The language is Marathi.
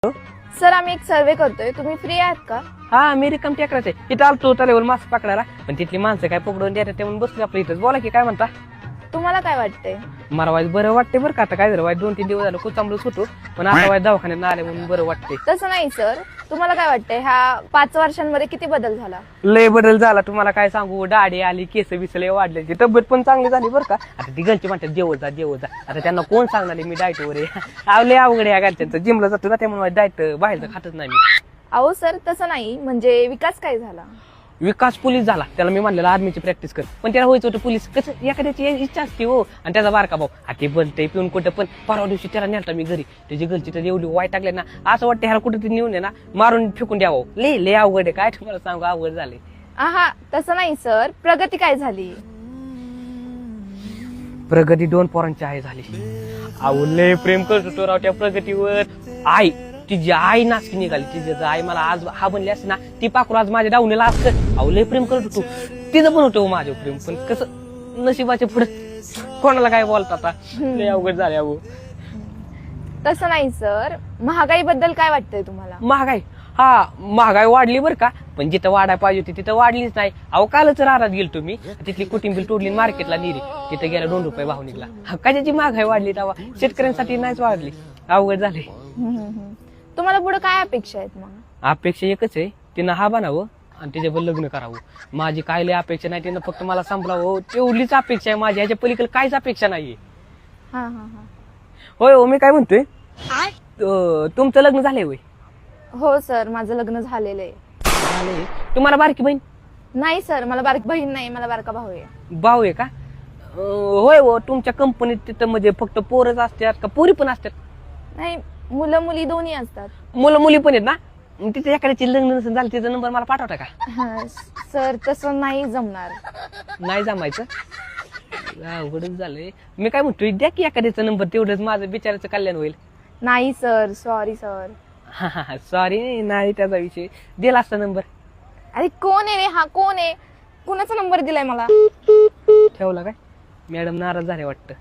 सर आम्ही एक सर्वे करतोय, तुम्ही फ्री आहात का? हा मी रिकम टेकराच आहे. इथं आलतो तलेवर मास्क पकडायला, पण तिथली माणसं काय पकडून देतात ते म्हणून बसलो आपलं इथंच. बोला की काय म्हणता? तुम्हाला काय वाटतंय? मला वाईट बरं वाटते बरं का. आता काय झालं वाईट 2-3 दिवस झालं खूप चांगलंच होतो, पण आता वाईट दवाखान्यात आले म्हणून बरं वाटते. तसं नाही सर, तुम्हाला काय वाटतंय ह्या 5 वर्षांमध्ये किती बदल झाला? लय बदल झाला. तुम्हाला काय सांगू, दाढी आली, केस बिसले वाढल्याची, तब्येत पण चांगली झाली बरं का. आता ती घरची म्हणतात जेवत जा. आता त्यांना कोण सांगणार मी डाएटवर आहे. लय अवघड आहे घरच्यांचं. जिमला जातो ना त्यामुळे डाएट बाहेरचं खातच नाही मी. अहो सर तसं नाही, म्हणजे विकास काय झाला? विकास पोलीस झाला. त्याला मी म्हणलेलं आर्मीची प्रॅक्टिस कर, पण त्याला व्हायचं होतं पोलीस. कसं एखाद्याची इच्छा असते हो. आणि त्याचा बारका भाऊ ते बनते पिऊन कुठं पण. परवा दिवशी त्याला नेलता मी घरी. त्याची घरची तर एवढी वाईट टाकले ना, असं वाटतं ह्याला कुठं नेऊन ना मारून फेकून द्यावं. लय अवघड आहे. काय तुम्हाला सांगू, अवघड झाले. आहा तसं नाही सर, प्रगती काय झाली? प्रगती 2 पोरांची आहे झाली. अहो लय प्रेम करत होतो राव त्या प्रगतीवर. आई तिची आई नाचकी निघाली. तिची आई मला आज हा बनली असते ना, ती पाखरू आज माझ्या डावणीला असतं. अहो लय प्रेम करत होतो. तिचं पण होतं माझ्या प्रेम, पण कसं नशिबाचे पुढे कोणाला काय बोलता आता. लय अवघड झाले. अहो तसं नाही सर, महागाई बद्दल काय वाटतंय तुम्हाला? महागाई वाढली बरं का, पण जिथं वाढायला पाहिजे होती तिथं वाढलीच नाही. अहो कालच राहत गेलो तुम्ही, तिथली कोथिंबीर तोडली मार्केटला नेली, तिथे गेला 2 रुपये भाव निघला. कशाची महागाई वाढली तेव्हा? शेतकऱ्यांसाठी नाहीच वाढली. अवघड झाले. तुम्हाला पुढे काय अपेक्षा आहेत मग? अपेक्षा एकच आहे, तिनं हा बनावं आणि तिच्यावर लग्न करावं. माझी काय लय अपेक्षा नाही, तिनं फक्त मला सांभाळावं तेवढीच अपेक्षा आहे माझी. ह्याच्या पलीकडे काहीच अपेक्षा नाहीये. होय हो, मी काय म्हणतोय, तुमचं लग्न झालंय होय? हो सर, माझं लग्न झालेलं आहे. झालंय. तुम्हाला बारकी बहीण? नाही सर, मला बारकी बहीण नाही, मला बारका भाऊ आहे. भाऊ आहे का? होय हो. तुमच्या कंपनीत तिथं म्हणजे फक्त पोरच असतात का पोरी पण असतात? नाही, मुलं मुली दोन्ही असतात. मुलं मुली पण आहेत ना? तिथे एखाद्याची लग्न नसेल झालं, तिचा नंबर मला पाठवता का? सर तसं नाही जमणार. नाही जमायचं. अवघडच झालंय. मी काय म्हणतोय, द्या की एखाद्याचा नंबर, तेवढंच माझं बिचाराचं कल्याण होईल. नाही सर, सॉरी सर. सॉरी नाही, त्याचा विषय. दिला असता नंबर. अरे कोण आहे रे हा? कोण आहे? कुणाचा नंबर दिलाय मला? ठेवला काय? मॅडम नाराज झाले वाटतं.